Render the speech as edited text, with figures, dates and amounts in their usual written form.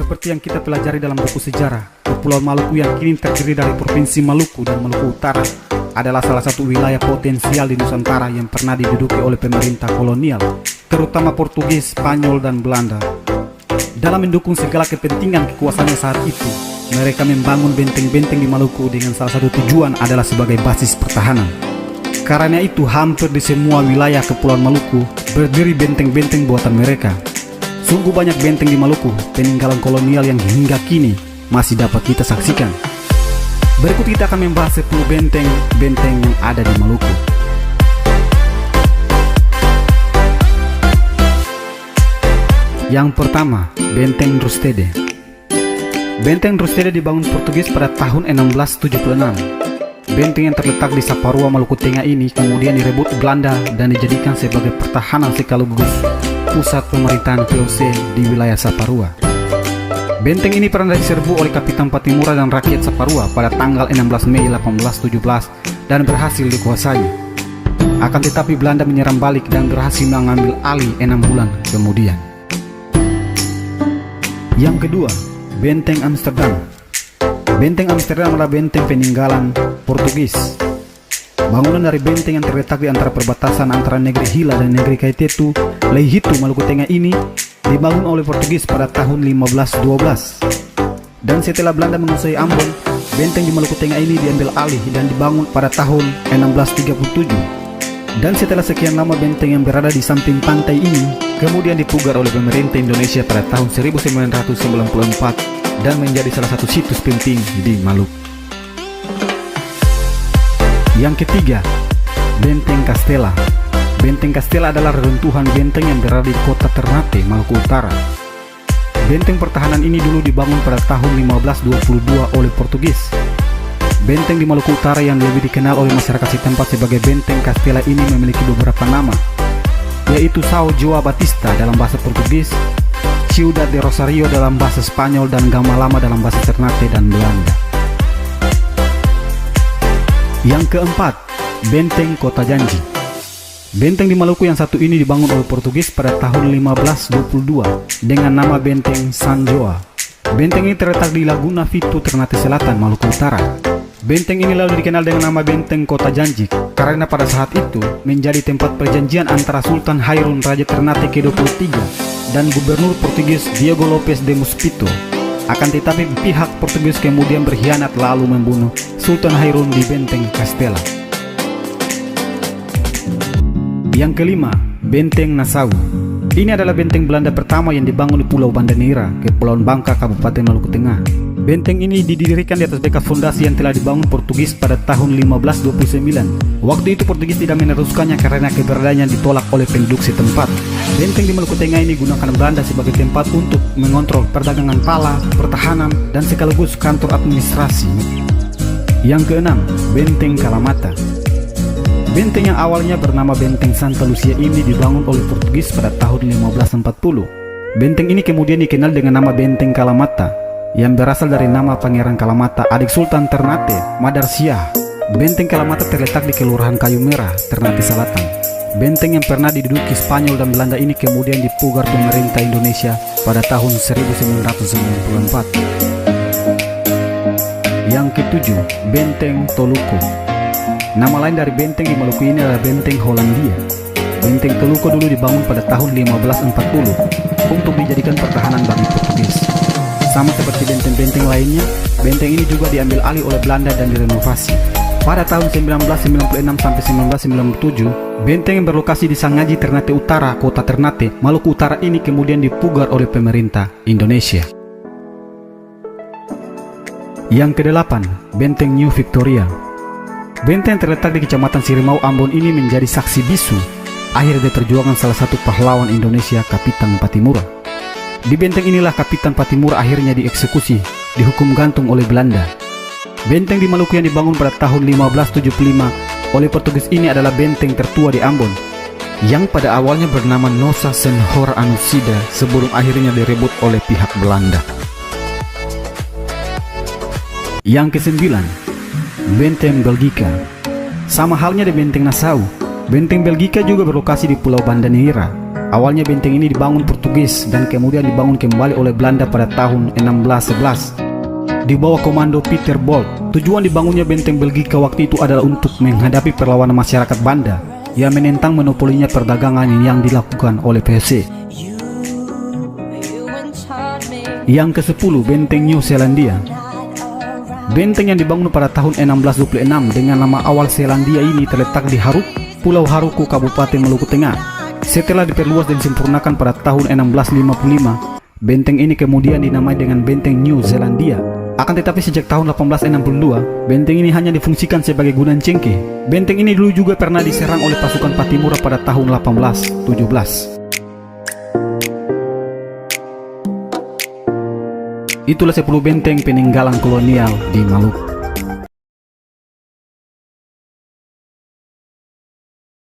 Seperti yang kita pelajari dalam buku sejarah, Kepulauan Maluku yang kini terdiri dari Provinsi Maluku dan Maluku Utara adalah salah satu wilayah potensial di Nusantara yang pernah diduduki oleh pemerintah kolonial, terutama Portugis, Spanyol, dan Belanda. Dalam mendukung segala kepentingan kekuasaannya saat itu, mereka membangun benteng-benteng di Maluku dengan salah satu tujuan adalah sebagai basis pertahanan. Karena itu hampir di semua wilayah Kepulauan Maluku berdiri benteng-benteng buatan mereka. Sungguh banyak benteng di Maluku, peninggalan kolonial yang hingga kini masih dapat kita saksikan. Berikut kita akan membahas 10 benteng-benteng yang ada di Maluku. Yang pertama, Benteng Rustede. Benteng Rustede dibangun Portugis pada tahun 1676. Benteng yang terletak di Saparua, Maluku Tengah ini kemudian direbut Belanda dan dijadikan sebagai pertahanan sekaligus pusat pemerintahan VOC di wilayah Saparua. Benteng ini pernah diserbu oleh Kapitan Patimura dan rakyat Saparua pada tanggal 16 Mei 1817 dan berhasil dikuasai. Akan tetapi Belanda menyerang balik dan berhasil mengambil alih 6 bulan kemudian. Yang kedua, Benteng Amsterdam. Benteng Amsterdam adalah benteng peninggalan Portugis. Bangunan dari benteng yang terletak di antara perbatasan antara negeri Hila dan negeri Kaitetu, Leihitu, Maluku Tengah ini dibangun oleh Portugis pada tahun 1512. Dan setelah Belanda menguasai Ambon, benteng di Maluku Tengah ini diambil alih dan dibangun pada tahun 1637. Dan setelah sekian lama benteng yang berada di samping pantai ini kemudian dipugar oleh pemerintah Indonesia pada tahun 1994 dan menjadi salah satu situs penting di Maluku. Yang ketiga, Benteng Castella. Benteng Castella adalah reruntuhan benteng yang berada di kota Ternate, Maluku Utara. Benteng pertahanan ini dulu dibangun pada tahun 1522 oleh Portugis. Benteng di Maluku Utara yang lebih dikenal oleh masyarakat setempat sebagai Benteng Castella ini memiliki beberapa nama, yaitu São João Batista dalam bahasa Portugis, Ciudad de Rosario dalam bahasa Spanyol, dan Gama Lama dalam bahasa Ternate dan Belanda. Yang keempat, Benteng Kota Janji. Benteng di Maluku yang satu ini dibangun oleh Portugis pada tahun 1522 dengan nama Benteng San Joa. Benteng ini terletak di Laguna Fitu, Ternate Selatan, Maluku Utara. Benteng ini lalu dikenal dengan nama Benteng Kota Janji karena pada saat itu menjadi tempat perjanjian antara Sultan Hairun, Raja Ternate ke-23 dan Gubernur Portugis Diego Lopes de Mosquito. Akan tetapi pihak Portugis kemudian berkhianat lalu membunuh Sultan Hairun di Benteng Castella. Yang kelima, Benteng Nassau. Ini adalah benteng Belanda pertama yang dibangun di Pulau Banda Neira, Kepulauan Bangka, Kabupaten Maluku Tengah. Benteng ini didirikan di atas bekas fondasi yang telah dibangun Portugis pada tahun 1529. Waktu itu Portugis tidak meneruskannya karena keberadaannya ditolak oleh penduduk setempat. Benteng di Maluku Tengah ini digunakan Belanda sebagai tempat untuk mengontrol perdagangan pala, pertahanan, dan sekaligus kantor administrasi. Yang keenam, Benteng Kalamata. Benteng yang awalnya bernama Benteng Santa Lucia ini dibangun oleh Portugis pada tahun 1540. Benteng ini kemudian dikenal dengan nama Benteng Kalamata, yang berasal dari nama Pangeran Kalamata, adik Sultan Ternate, Madar Siah. Benteng Kalamata terletak di Kelurahan Kayu Merah, Ternate Selatan. Benteng yang pernah diduduki Spanyol dan Belanda ini kemudian dipugar pemerintah Indonesia pada tahun 1994. Yang ketujuh, Benteng Toluco. Nama lain dari benteng di Maluku ini adalah Benteng Hollandia. Benteng Toluco dulu dibangun pada tahun 1540 untuk dijadikan pertahanan bagi Portugis. Sama seperti benteng-benteng lainnya, benteng ini juga diambil alih oleh Belanda dan direnovasi. Pada tahun 1996 sampai 1997, benteng yang berlokasi di Sangaji, Ternate Utara, Kota Ternate, Maluku Utara ini kemudian dipugar oleh pemerintah Indonesia. Yang kedelapan, Benteng New Victoria. Benteng yang terletak di Kecamatan Sirimau, Ambon ini menjadi saksi bisu akhir dari perjuangan salah satu pahlawan Indonesia, Kapitan Patimura. Di benteng inilah Kapitan Patimura akhirnya dieksekusi, dihukum gantung oleh Belanda. Benteng di Maluku yang dibangun pada tahun 1575 oleh Portugis ini adalah benteng tertua di Ambon, yang pada awalnya bernama Nosa Senhor Anusida sebelum akhirnya direbut oleh pihak Belanda. Yang kesembilan, Benteng Belgika. Sama halnya di Benteng Nassau, Benteng Belgika juga berlokasi di Pulau Banda Neira. Awalnya benteng ini dibangun Portugis dan kemudian dibangun kembali oleh Belanda pada tahun 1611 di bawah komando Peter Bolt. Tujuan dibangunnya benteng Belgika waktu itu adalah untuk menghadapi perlawanan masyarakat Banda yang menentang monopolinya perdagangan yang dilakukan oleh VOC. Yang ke-10, benteng New Zealandia. Benteng yang dibangun pada tahun 1626 dengan nama awal Selandia ini terletak di Haruk, Pulau Haruku, Kabupaten Maluku Tengah. Setelah diperluas dan disempurnakan pada tahun 1655, benteng ini kemudian dinamai dengan benteng New Zealandia. Akan tetapi sejak tahun 1862, benteng ini hanya difungsikan sebagai gunung cengkeh. Benteng ini dulu juga pernah diserang oleh pasukan Patimura pada tahun 1817. Itulah 10 benteng peninggalan kolonial di Maluku.